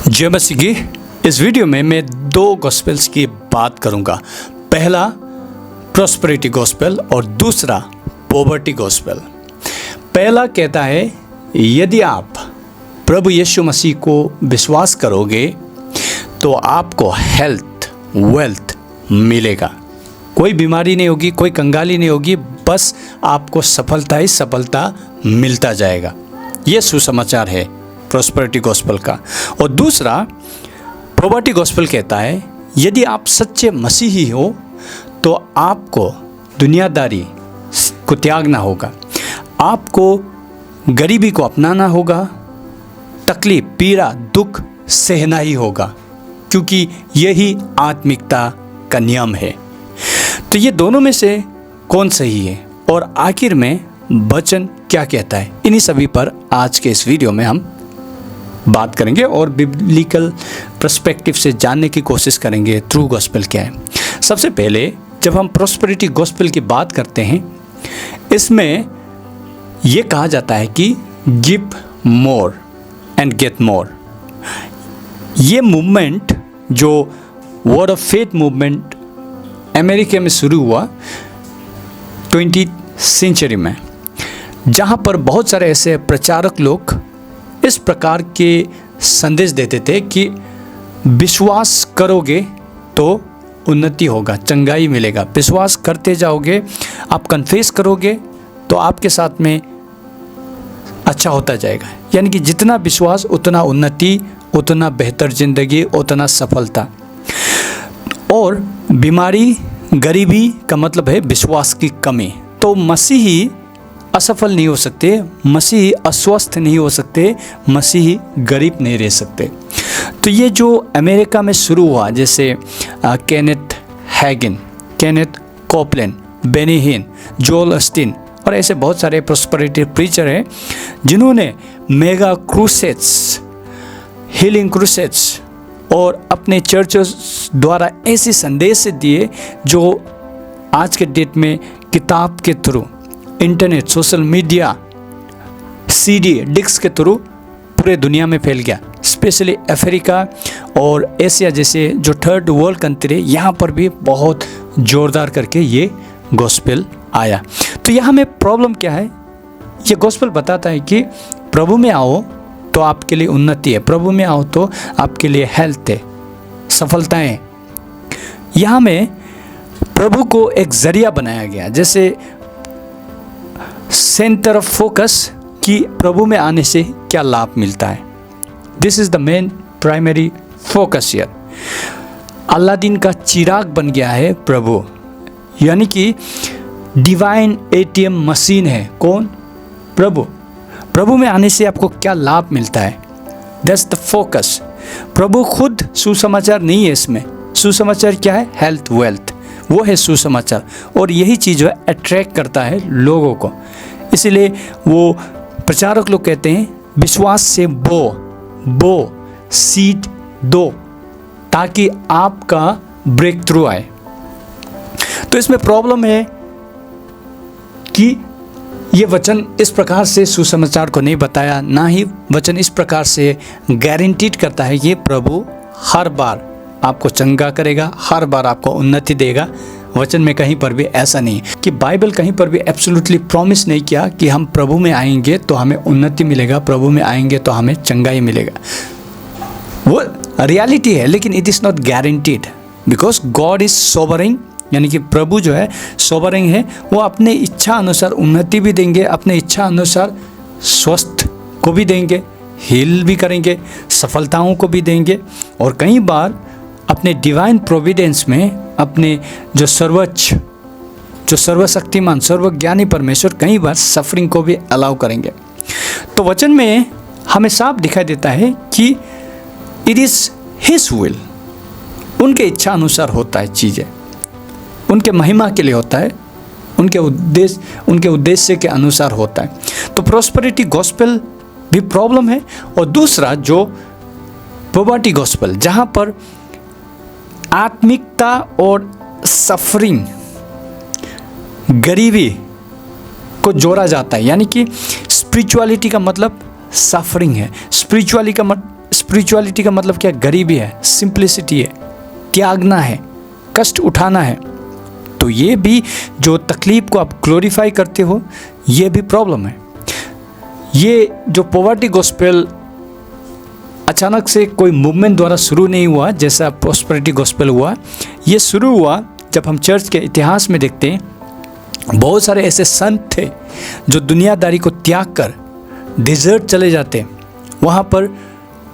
जय मसीह की। इस वीडियो में मैं दो गॉस्पेल्स की बात करूंगा। पहला प्रॉस्पेरिटी गॉस्पेल और दूसरा पॉवर्टी गॉस्पेल। पहला कहता है यदि आप प्रभु यीशु मसीह को विश्वास करोगे तो आपको हेल्थ वेल्थ मिलेगा। कोई बीमारी नहीं होगी, कोई कंगाली नहीं होगी, बस आपको सफलता ही सफलता मिलता जाएगा। ये सुसमाचार है प्रॉस्पेरिटी गॉस्पेल का। और दूसरा पॉवर्टी गॉस्पेल कहता है यदि आप सच्चे मसीही हो तो आपको दुनियादारी को त्यागना होगा, आपको गरीबी को अपनाना होगा, तकलीफ पीड़ा दुख सहना ही होगा, क्योंकि यही आत्मिकता का नियम है। तो ये दोनों में से कौन सही है और आखिर में वचन क्या कहता है, इन्हीं सभी पर आज के इस वीडियो में हम बात करेंगे और बिब्लिकल पर्सपेक्टिव से जानने की कोशिश करेंगे ट्रू गॉस्पेल क्या है। सबसे पहले जब हम प्रॉस्पेरिटी गॉस्पेल की बात करते हैं, इसमें यह कहा जाता है कि give more and get more. ये मूवमेंट जो word of faith movement America में शुरू हुआ 20th सेंचुरी में, जहाँ पर बहुत सारे ऐसे प्रचारक लोग इस प्रकार के संदेश देते थे कि विश्वास करोगे तो उन्नति होगा, चंगाई मिलेगा, विश्वास करते जाओगे, आप कन्फेस करोगे तो आपके साथ में अच्छा होता जाएगा। यानी कि जितना विश्वास उतना उन्नति, उतना बेहतर जिंदगी, उतना सफलता। और बीमारी गरीबी का मतलब है विश्वास की कमी। तो मसीही असफल नहीं हो सकते, मसीही अस्वस्थ नहीं हो सकते, मसीही गरीब नहीं रह सकते। तो ये जो अमेरिका में शुरू हुआ, जैसे केनेथ हैगिन, केनेथ कोपलैंड, बेनी हिन, जोएल ऑस्टीन और ऐसे बहुत सारे प्रॉस्पेरिटी प्रीचर हैं जिन्होंने मेगा क्रूसेड्स, हीलिंग क्रूसेड्स और अपने चर्चेस द्वारा ऐसे संदेश दिए जो आज के डेट में किताब के through, internet, social media, CD, disk के थ्रू पूरे दुनिया में फैल गया। स्पेशली अफ्रीका और एशिया जैसे जो थर्ड वर्ल्ड कंट्री है, यहाँ पर भी बहुत जोरदार करके ये गॉस्पेल आया। तो यहाँ में प्रॉब्लम क्या है, ये गॉस्पेल बताता है कि प्रभु में आओ तो आपके लिए उन्नति है, प्रभु में आओ तो आपके लिए हेल्थ है, सफलताएं हैं। यहाँ में प्रभु को एक जरिया बनाया गया, जैसे सेंटर ऑफ फोकस कि प्रभु में आने से क्या लाभ मिलता है। This is the main primary focus here. Aladdin का चिराग बन गया है प्रभु, यानी कि डिवाइन एटीएम मशीन है। कौन? प्रभु। प्रभु में आने से आपको क्या लाभ मिलता है, दैट्स द फोकस। प्रभु खुद सुसमाचार नहीं है, इसमें सुसमाचार क्या है? हेल्थ वेल्थ, वो है सुसमाचार। और यही चीज़ जो है अट्रैक्ट करता है लोगों को। इसीलिए वो प्रचारक लोग कहते हैं विश्वास से बो सीड दो, ताकि आपका ब्रेक थ्रू आए। तो इसमें प्रॉब्लम है कि ये वचन इस प्रकार से सुसमाचार को नहीं बताया, ना ही वचन इस प्रकार से गारंटीड करता है कि प्रभु हर बार आपको चंगा करेगा, हर बार आपको उन्नति देगा। वचन में कहीं पर भी ऐसा नहीं कि बाइबल कहीं पर भी एब्सोल्युटली प्रॉमिस नहीं किया कि हम प्रभु में आएंगे तो हमें उन्नति मिलेगा, प्रभु में आएंगे तो हमें चंगाई मिलेगा। वो रियलिटी है, लेकिन it is not guaranteed, because God is sovereign. यानी कि प्रभु जो है सोवरिंग है, वो अपने इच्छा अनुसार उन्नति भी देंगे, अपने इच्छा अनुसार स्वस्थ को भी देंगे, हील भी करेंगे, सफलताओं को भी देंगे। और कई बार अपने डिवाइन प्रोविडेंस में अपने जो सर्वोच्च, जो सर्वशक्तिमान, सर्वज्ञानी परमेश्वर कई बार सफरिंग को भी अलाउ करेंगे। तो वचन में हमें साफ दिखाई देता है कि इट इज़ हिज विल, उनके इच्छा अनुसार होता है चीज़ें, उनके महिमा के लिए होता है, उनके उद्देश्य के अनुसार होता है। तो प्रॉस्पेरिटी गॉस्पेल भी प्रॉब्लम है। और दूसरा जो पॉवर्टी गॉस्पेल, जहाँ पर आत्मिकता और सफरिंग, गरीबी को जोड़ा जाता है। यानी कि स्पिरिचुअलिटी का मतलब सफरिंग है, स्पिरिचुअलिटी का मतलब क्या? गरीबी है, सिंप्लिसिटी है, त्यागना है, कष्ट उठाना है। तो ये भी जो तकलीफ को आप ग्लोरीफाई करते हो, ये भी प्रॉब्लम है। ये जो पॉवर्टी गॉस्पेल अचानक से कोई मूवमेंट द्वारा शुरू नहीं हुआ जैसा प्रॉस्पेरिटी गॉस्पेल हुआ। ये शुरू हुआ जब हम चर्च के इतिहास में देखते हैं, बहुत सारे ऐसे संत थे जो दुनियादारी को त्याग कर डिजर्ट चले जाते, वहाँ पर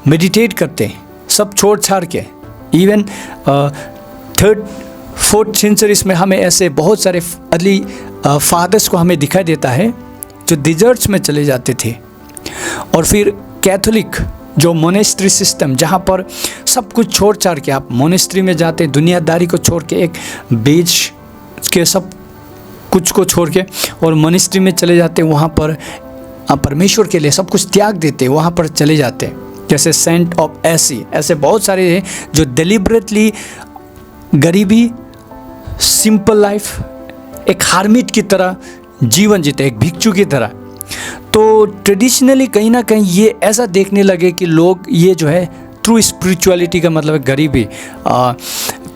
मेडिटेट करते, सब छोड़ छाड़ के। इवन 3rd 4th सेंचुरीज में हमें ऐसे बहुत सारे अर्ली फादर्स को हमें दिखाई देता है जो डिजर्ट्स में चले जाते थे। और फिर कैथोलिक जो मोनेस्ट्री सिस्टम, जहाँ पर सब कुछ छोड़ छाड़ के आप मोनेस्ट्री में जाते, दुनियादारी को छोड़ के, एक बीच के सब कुछ को छोड़ के और मोनेस्ट्री में चले जाते, वहाँ पर परमेश्वर के लिए सब कुछ त्याग देते, वहाँ पर चले जाते। जैसे सेंट ऑफ एसी, ऐसे बहुत सारे हैं जो डिलिबरेटली गरीबी, सिंपल लाइफ, एक हार्मिट की तरह जीवन जीते, एक भिक्षु की तरह। तो ट्रेडिशनली कहीं ना कहीं ये ऐसा देखने लगे कि लोग ये जो है ट्रू स्पिरिचुअलिटी का मतलब है गरीबी,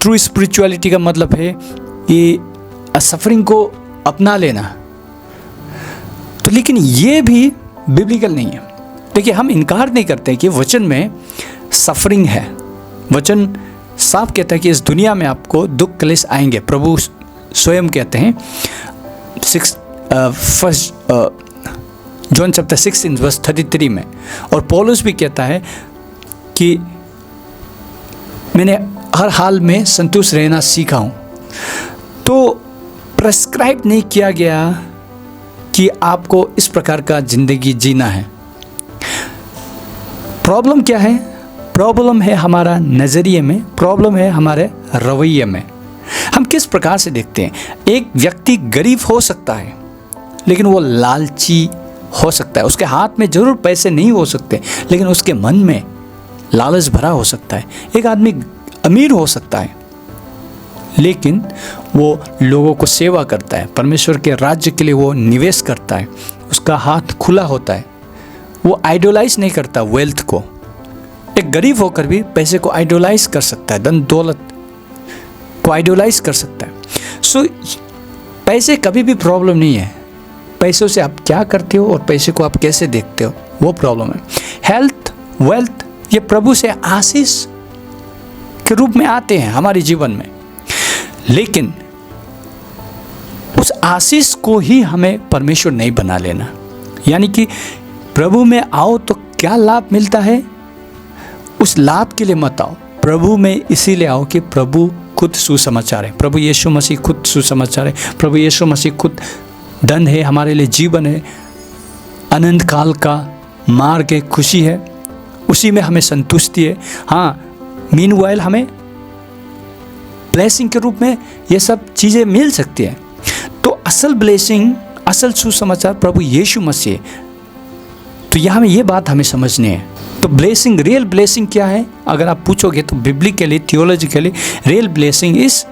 ट्रू स्पिरिचुअलिटी का मतलब है कि सफरिंग को अपना लेना। तो लेकिन ये भी बिब्लिकल नहीं है। देखिए, हम इनकार नहीं करते कि वचन में सफरिंग है। वचन साफ कहता है कि इस दुनिया में आपको दुख क्लेश आएंगे। प्रभु स्वयं कहते हैं 1 जॉन चैप्टर 16 वर्स 33 में। और पौलुस भी कहता है कि मैंने हर हाल में संतुष्ट रहना सीखा हूँ। तो प्रेस्क्राइब नहीं किया गया कि आपको इस प्रकार का ज़िंदगी जीना है। प्रॉब्लम क्या है? प्रॉब्लम है हमारा नज़रिए में, प्रॉब्लम है हमारे रवैये में। हम किस प्रकार से देखते हैं। एक व्यक्ति गरीब हो सकता है लेकिन वो लालची हो सकता है। उसके हाथ में जरूर पैसे नहीं हो सकते लेकिन उसके मन में लालच भरा हो सकता है। एक आदमी अमीर हो सकता है लेकिन वो लोगों को सेवा करता है, परमेश्वर के राज्य के लिए वो निवेश करता है, उसका हाथ खुला होता है, वो आइडोलाइज नहीं करता वेल्थ को। एक गरीब होकर भी पैसे को आइडोलाइज कर सकता है, धन दौलत को आइडोलाइज कर सकता है। सो पैसे कभी भी प्रॉब्लम नहीं है। पैसों से आप क्या करते हो और पैसे को आप कैसे देखते हो, वो प्रॉब्लम है। हेल्थ, वेल्थ, ये प्रभु से आशीष के रूप में आते हैं हमारे जीवन में, लेकिन उस आशीष को ही हमें परमेश्वर नहीं बना लेना। यानी कि प्रभु में आओ तो क्या लाभ मिलता है, उस लाभ के लिए मत आओ। प्रभु में इसीलिए आओ कि प्रभु खुद सुसमाचार है, प्रभु यीशु मसीह खुद सुसमाचार है, प्रभु यीशु मसीह खुद धन है, हमारे लिए जीवन है, अनंत काल का मार्ग है, खुशी है, उसी में हमें संतुष्टि है। हाँ, मीनवाइल हमें ब्लेसिंग के रूप में ये सब चीज़ें मिल सकती है। तो असल ब्लेसिंग, असल सुसमाचार प्रभु यीशु मसीह। तो यहाँ में ये बात हमें समझनी है। तो ब्लेसिंग, रियल ब्लेसिंग क्या है अगर आप पूछोगे तो biblically, theologically real blessing is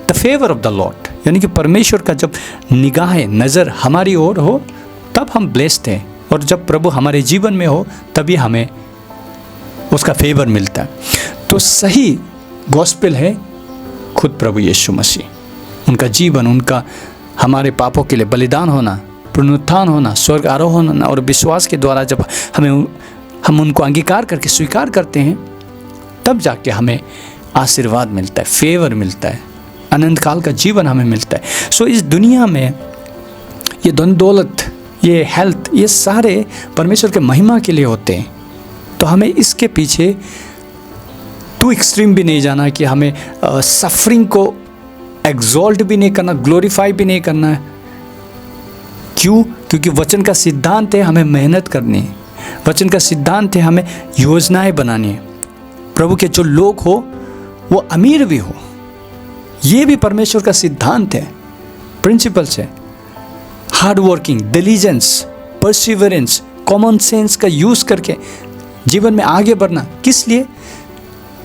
the favour of the Lord. यानी कि परमेश्वर का जब निगाहें, नज़र हमारी ओर हो तब हम ब्लेस्ड हैं, और जब प्रभु हमारे जीवन में हो तभी हमें उसका फेवर मिलता है। तो सही गॉस्पेल है खुद प्रभु यीशु मसीह, उनका जीवन, उनका हमारे पापों के लिए बलिदान होना, पुनरुत्थान होना, स्वर्ग आरोहण होना, और विश्वास के द्वारा जब हम उनको अंगीकार करके स्वीकार करते हैं तब जाके हमें आशीर्वाद मिलता है, फेवर मिलता है, अनंत काल का जीवन हमें मिलता है। सो इस दुनिया में ये धन दौलत, ये हेल्थ, ये सारे परमेश्वर के महिमा के लिए होते हैं। तो हमें इसके पीछे टू एक्सट्रीम भी नहीं जाना कि हमें सफरिंग को एग्जॉल्ट भी नहीं करना, ग्लोरीफाई भी नहीं करना है। क्यों? क्योंकि वचन का सिद्धांत है हमें मेहनत करनी है, वचन का सिद्धांत है हमें योजनाएं बनानी है। प्रभु के जो लोग हो वो अमीर भी हो, ये भी परमेश्वर का सिद्धांत है, प्रिंसिपल्स है। Hard working, diligence, perseverance, common sense का यूज़ करके जीवन में आगे बढ़ना। किस लिए?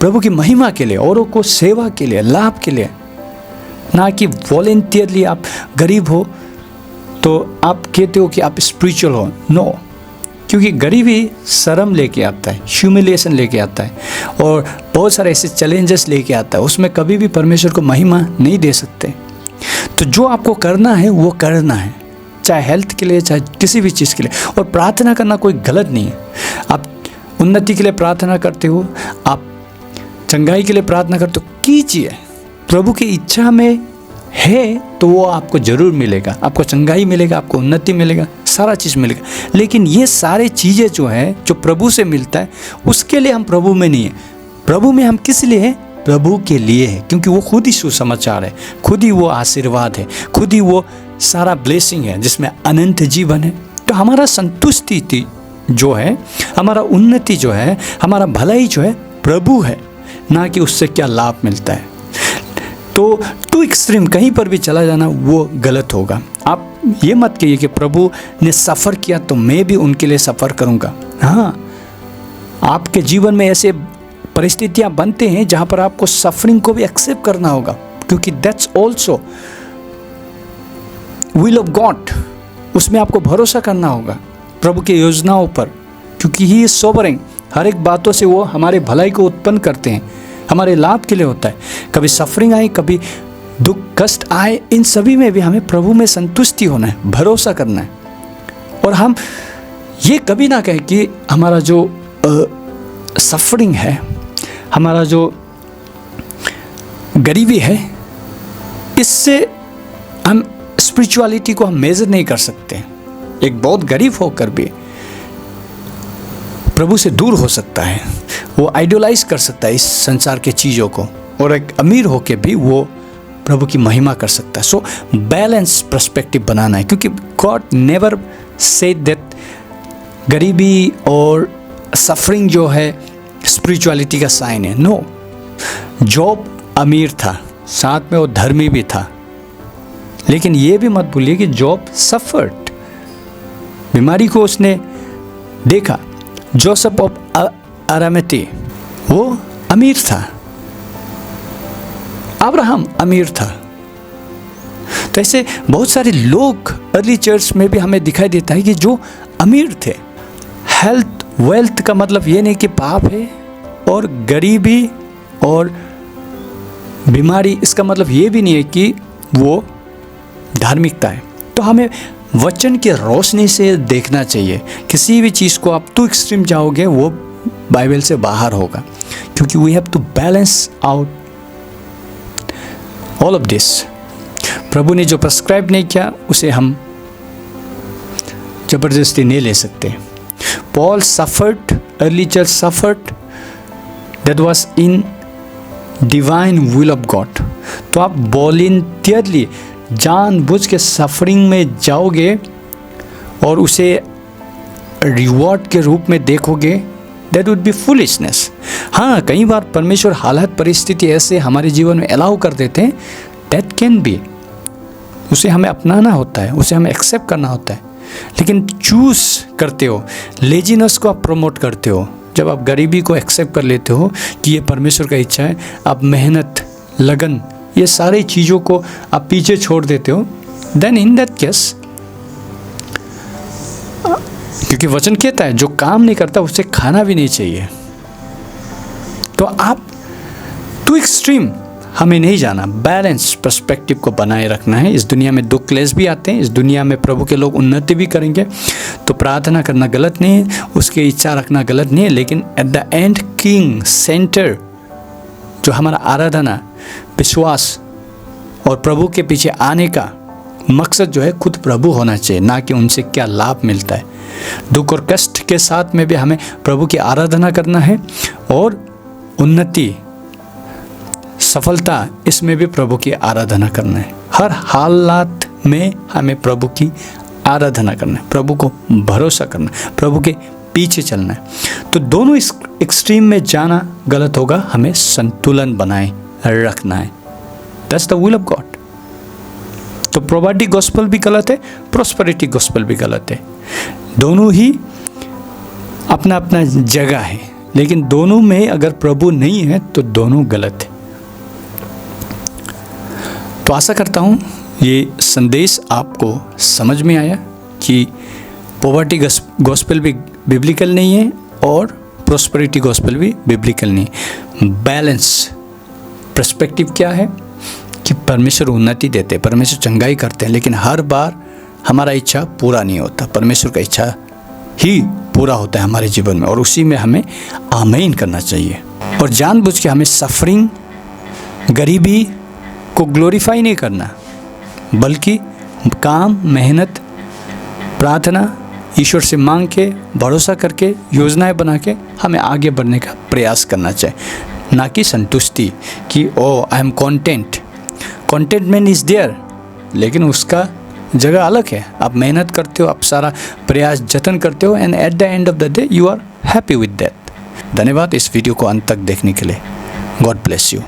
प्रभु की महिमा के लिए, औरों को सेवा के लिए, लाभ के लिए, ना कि वॉलेंटियरली आप गरीब हो तो आप कहते हो कि आप स्पिरिचुअल हो। नो, क्योंकि गरीबी शर्म लेके आता है, ह्यूमिलिएशन लेके आता है और बहुत सारे ऐसे चैलेंजेस लेके आता है। उसमें कभी भी परमेश्वर को महिमा नहीं दे सकते। तो जो आपको करना है वो करना है, चाहे हेल्थ के लिए, चाहे किसी भी चीज़ के लिए। और प्रार्थना करना कोई गलत नहीं है। आप उन्नति के लिए प्रार्थना करते हो, आप चंगाई के लिए प्रार्थना करते हो, कीजिए। प्रभु की इच्छा में है तो वो आपको ज़रूर मिलेगा, आपको चंगाई मिलेगा, आपको उन्नति मिलेगा, सारा चीज़ मिलेगा। लेकिन ये सारे चीज़ें जो है, जो प्रभु से मिलता है, उसके लिए हम प्रभु में नहीं है। प्रभु में हम किस लिए हैं? प्रभु के लिए है, क्योंकि वो खुद ही सुसमाचार है, खुद ही वो आशीर्वाद है, खुद ही वो सारा ब्लेसिंग है जिसमें अनंत जीवन है। तो हमारा संतुष्टि जो है, हमारा उन्नति जो है, हमारा भलाई जो है प्रभु है, ना कि उससे क्या लाभ मिलता है। तो टू एक्सट्रीम कहीं पर भी चला जाना वो गलत होगा। आप ये मत कहिए कि प्रभु ने सफ़र किया तो मैं भी उनके लिए सफ़र करूँगा। हाँ, आपके जीवन में ऐसे परिस्थितियाँ बनते हैं जहाँ पर आपको सफरिंग को भी एक्सेप्ट करना होगा, क्योंकि that's also will of God. उसमें आपको भरोसा करना होगा प्रभु की योजनाओं पर, क्योंकि ही इज सोवरेन। हर एक बातों से वो हमारे भलाई को उत्पन्न करते हैं, हमारे लाभ के लिए होता है। कभी सफरिंग आए, कभी दुख कष्ट आए, इन सभी में भी हमें प्रभु में संतुष्टि होना है, भरोसा करना है। और हम ये कभी ना कहें कि हमारा जो सफरिंग है, हमारा जो गरीबी है, इससे हम स्पिरिचुअलिटी को हम मेजर नहीं कर सकते। एक बहुत गरीब होकर भी प्रभु से दूर हो सकता है, वो आइडियलाइज कर सकता है इस संसार के चीज़ों को, और एक अमीर होकर भी वो प्रभु की महिमा कर सकता है। सो बैलेंस पर्सपेक्टिव बनाना है, क्योंकि गॉड नेवर सेड दैट गरीबी और सफरिंग जो है स्पिरिचुअलिटी का साइन है। नो, जॉब अमीर था, साथ में वो धर्मी भी था, लेकिन ये भी मत भूलिए कि जॉब सफर्ड। बीमारी को उसने देखा। जोसेफ ऑफ अरामती वो अमीर था, अब्राहम अमीर था। तो ऐसे बहुत सारे लोग अर्ली चर्च में भी हमें दिखाई देता है कि जो अमीर थे। हेल्थ वेल्थ का मतलब ये नहीं कि पाप है, और गरीबी और बीमारी इसका मतलब ये भी नहीं है कि वो धार्मिकता है। तो हमें वचन की रोशनी से देखना चाहिए। किसी भी चीज़ को आप टू एक्सट्रीम जाओगे वो बाइबल से बाहर होगा, क्योंकि we have to balance out all of this. प्रभु ने जो प्रिस्क्राइब नहीं किया उसे हम जबरदस्ती नहीं ले सकते। Paul suffered, early church suffered, that was in divine will of God. तो आप वॉलंटियरली जानबूझ के सफरिंग में जाओगे और उसे रिवॉर्ड के रूप में देखोगे, दैट वुड बी फुलिशनेस। हाँ, कई बार परमेश्वर हालात परिस्थिति ऐसे हमारे जीवन में अलाउ कर देते हैं, दैट कैन बी, उसे हमें अपनाना होता है, उसे हमें एक्सेप्ट करना होता है। लेकिन चूज करते हो, लेजीनेस को आप प्रमोट करते हो, जब आप गरीबी को एक्सेप्ट कर लेते हो कि ये परमेश्वर का इच्छा है, आप मेहनत, लगन, ये सारी चीज़ों को आप पीछे छोड़ देते हो, देन इन दैट केस, क्योंकि वचन कहता है जो काम नहीं करता उसे खाना भी नहीं चाहिए। तो आप टू एक्सट्रीम हमें नहीं जाना, बैलेंस पर्सपेक्टिव को बनाए रखना है। इस दुनिया में दुख क्लेश भी आते हैं, इस दुनिया में प्रभु के लोग उन्नति भी करेंगे। तो प्रार्थना करना गलत नहीं है, उसकी इच्छा रखना गलत नहीं है, लेकिन eight the and king centre जो हमारा आराधना, विश्वास और प्रभु के पीछे आने का मकसद जो है खुद प्रभु होना चाहिए, ना कि उनसे क्या लाभ मिलता है। दुख और कष्ट के साथ में भी हमें प्रभु की आराधना करना है, और उन्नति, सफलता, इसमें भी प्रभु की आराधना करना है। हर हालात में हमें प्रभु की आराधना करना है, प्रभु को भरोसा करना है, प्रभु के पीछे चलना है। तो दोनों इस एक्सट्रीम में जाना गलत होगा, हमें संतुलन बनाए रखना है। That's the will of God. तो पॉवर्टी गॉस्पेल भी गलत है, प्रॉस्पेरिटी गॉस्पेल भी गलत है। दोनों ही अपना अपना जगह है, लेकिन दोनों में अगर प्रभु नहीं है तो दोनों गलत है। तो आशा करता हूँ ये संदेश आपको समझ में आया कि पॉवर्टी गॉस्पेल भी बिब्लिकल नहीं है और प्रॉस्पेरिटी गॉस्पेल भी बिब्लिकल नहीं है। बैलेंस पर्सपेक्टिव क्या है कि परमेश्वर उन्नति देते हैं, परमेश्वर चंगाई करते हैं, लेकिन हर बार हमारा इच्छा पूरा नहीं होता, परमेश्वर का इच्छा ही पूरा होता है हमारे जीवन में, और उसी में हमें आमीन करना चाहिए। और जानबूझ के हमें सफरिंग, गरीबी को ग्लोरीफाई नहीं करना, बल्कि काम, मेहनत, प्रार्थना, ईश्वर से मांग के, भरोसा करके, योजनाएं बना के हमें आगे बढ़ने का प्रयास करना चाहिए, ना कि संतुष्टि कि oh I am content. Contentment is there, लेकिन उसका जगह अलग है। आप मेहनत करते हो, आप सारा प्रयास जतन करते हो, and at the end of the day you are happy with that. धन्यवाद इस वीडियो को अंत तक देखने के लिए। God bless you.